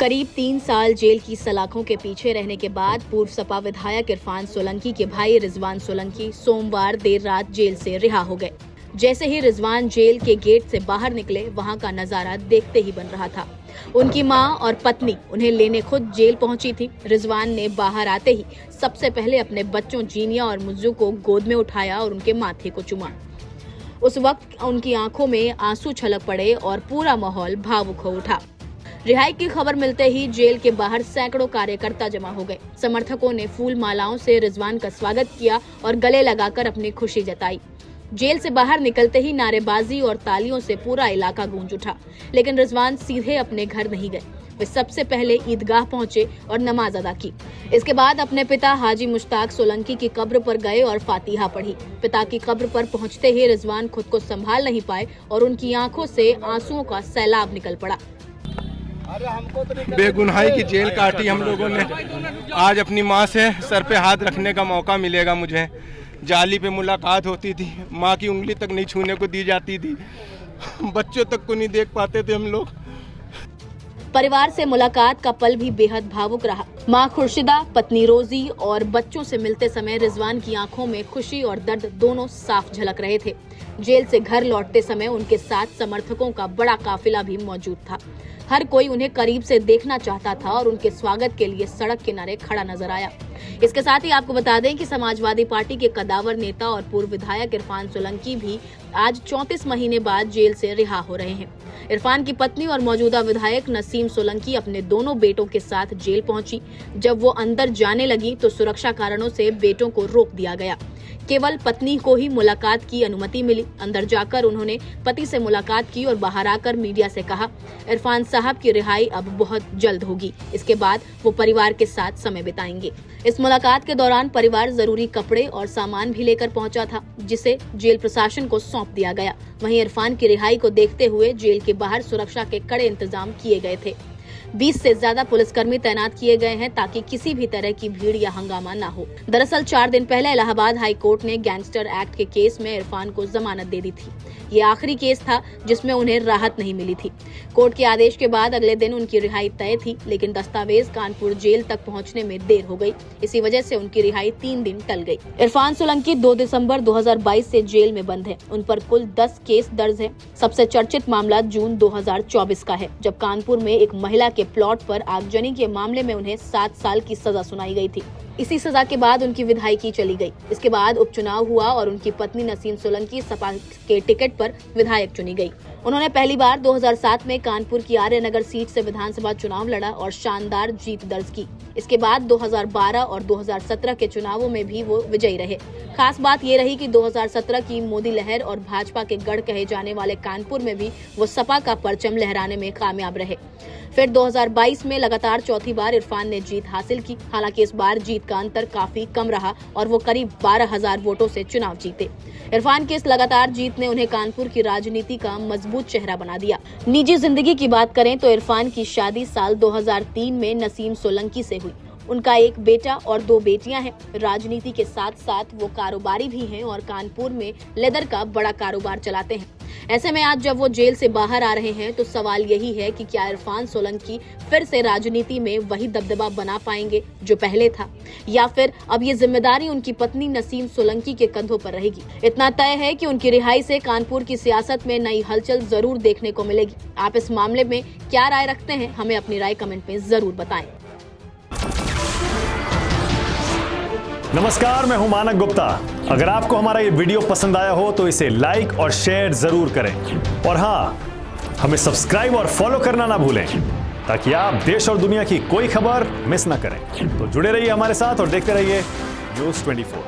करीब 3 साल जेल की सलाखों के पीछे रहने के बाद पूर्व सपा विधायक इरफान सोलंकी के भाई रिजवान सोलंकी सोमवार देर रात जेल से रिहा हो गए। जैसे ही रिजवान जेल के गेट से बाहर निकले, वहां का नजारा देखते ही बन रहा था। उनकी मां और पत्नी उन्हें लेने खुद जेल पहुंची थी। रिजवान ने बाहर आते ही सबसे पहले अपने बच्चों जीनिया और मुज्जू को गोद में उठाया और उनके माथे को चूमा। उस वक्त उनकी आंखों में आंसू छलक पड़े और पूरा माहौल भावुक हो उठा। रिहाई की खबर मिलते ही जेल के बाहर सैकड़ों कार्यकर्ता जमा हो गए। समर्थकों ने फूल मालाओं से रिजवान का स्वागत किया और गले लगाकर अपनी खुशी जताई। जेल से बाहर निकलते ही नारेबाजी और तालियों से पूरा इलाका गूंज उठा, लेकिन रिजवान सीधे अपने घर नहीं गए। वे सबसे पहले ईदगाह पहुंचे और नमाज अदा की। इसके बाद अपने पिता हाजी मुश्ताक सोलंकी की कब्र पर गए और फातिहा पढ़ी। पिता की कब्र पर पहुंचते ही रिजवान खुद को संभाल नहीं पाए और उनकी आंखों से आंसुओं का सैलाब निकल पड़ा। बेगुनाही की जेल काटी हम लोगों ने। आज अपनी माँ से सर पे हाथ रखने का मौका मिलेगा मुझे। जाली पे मुलाकात होती थी, माँ की उंगली तक नहीं छूने को दी जाती थी, बच्चों तक को नहीं देख पाते थे हम लोग। परिवार से मुलाकात का पल भी बेहद भावुक रहा। माँ खुर्शिदा, पत्नी रोजी और बच्चों से मिलते समय रिजवान की आंखों में खुशी और दर्द दोनों साफ झलक रहे थे। जेल से घर लौटते समय उनके साथ समर्थकों का बड़ा काफिला भी मौजूद था। हर कोई उन्हें करीब से देखना चाहता था और उनके स्वागत के लिए सड़क किनारे खड़ा नजर आया। इसके साथ ही आपको बता दें कि समाजवादी पार्टी के कदावर नेता और पूर्व विधायक इरफान सोलंकी भी आज 34 महीने बाद जेल से रिहा हो रहे हैं। इरफान की पत्नी और मौजूदा विधायक नसीम सोलंकी अपने दोनों बेटों के साथ जेल पहुंची। जब वो अंदर जाने लगी तो सुरक्षा कारणों से बेटों को रोक दिया गया। केवल पत्नी को ही मुलाकात की अनुमति मिली। अंदर जाकर उन्होंने पति से मुलाकात की और बाहर आकर मीडिया से कहा, इरफान साहब की रिहाई अब बहुत जल्द होगी। इसके बाद वो परिवार के साथ समय बिताएंगे। इस मुलाकात के दौरान परिवार जरूरी कपड़े और सामान भी लेकर पहुंचा था, जिसे जेल प्रशासन को सौंप दिया गया। वहीं इरफान की रिहाई को देखते हुए जेल के बाहर सुरक्षा के कड़े इंतजाम किए गए थे। 20 से ज्यादा पुलिसकर्मी तैनात किए गए हैं ताकि किसी भी तरह की भीड़ या हंगामा न हो। दरअसल 4 दिन पहले इलाहाबाद हाई कोर्ट ने गैंगस्टर एक्ट के केस में इरफान को जमानत दे दी थी। ये आखिरी केस था जिसमें उन्हें राहत नहीं मिली थी। कोर्ट के आदेश के बाद अगले दिन उनकी रिहाई तय थी, लेकिन दस्तावेज कानपुर जेल तक पहुंचने में देर हो गई। इसी वजह से उनकी रिहाई 3 दिन टल गई। इरफान सोलंकी 2 दिसंबर 2022 से जेल में बंद है। उन पर कुल 10 केस दर्ज है। सबसे चर्चित मामला जून 2024 का है, जब कानपुर में एक महिला के प्लॉट पर आगजनी के मामले में उन्हें 7 साल की सजा सुनाई गई थी। इसी सजा के बाद उनकी विधायकी चली गई। इसके बाद उपचुनाव हुआ और उनकी पत्नी नसीम सोलंकी सपा के टिकट पर विधायक चुनी गई। उन्होंने पहली बार 2007 में कानपुर की आर्यनगर सीट से विधानसभा चुनाव लड़ा और शानदार जीत दर्ज की। इसके बाद 2012 और 2017 के चुनावों में भी वो विजयी रहे। खास बात ये रही कि 2017 की मोदी लहर और भाजपा के गढ़ कहे जाने वाले कानपुर में भी वो सपा का परचम लहराने में कामयाब रहे। फिर 2022 में लगातार चौथी बार इरफान ने जीत हासिल की। हालांकि इस बार जीत का अंतर काफी कम रहा और वो करीब 12,000 वोटों से चुनाव जीते। इरफान की इस लगातार जीत ने उन्हें कानपुर की राजनीति का मजबूत चेहरा बना दिया। निजी जिंदगी की बात करें तो इरफान की शादी साल 2003 में नसीम सोलंकी से हुई। उनका एक बेटा और 2 बेटियां हैं। राजनीति के साथ साथ वो कारोबारी भी हैं और कानपुर में लेदर का बड़ा कारोबार चलाते हैं। ऐसे में आज जब वो जेल से बाहर आ रहे हैं तो सवाल यही है कि क्या इरफान सोलंकी फिर से राजनीति में वही दबदबा बना पाएंगे जो पहले था, या फिर अब ये जिम्मेदारी उनकी पत्नी नसीम सोलंकी के कंधों पर रहेगी। इतना तय है कि उनकी रिहाई से कानपुर की सियासत में नई हलचल जरूर देखने को मिलेगी। आप इस मामले में क्या राय रखते हैं, हमें अपनी राय कमेंट में जरूर बताएं। नमस्कार, मैं हूं मानक गुप्ता। अगर आपको हमारा ये वीडियो पसंद आया हो तो इसे लाइक और शेयर जरूर करें, और हाँ, हमें सब्सक्राइब और फॉलो करना ना भूलें ताकि आप देश और दुनिया की कोई खबर मिस ना करें। तो जुड़े रहिए हमारे साथ और देखते रहिए न्यूज़ 24।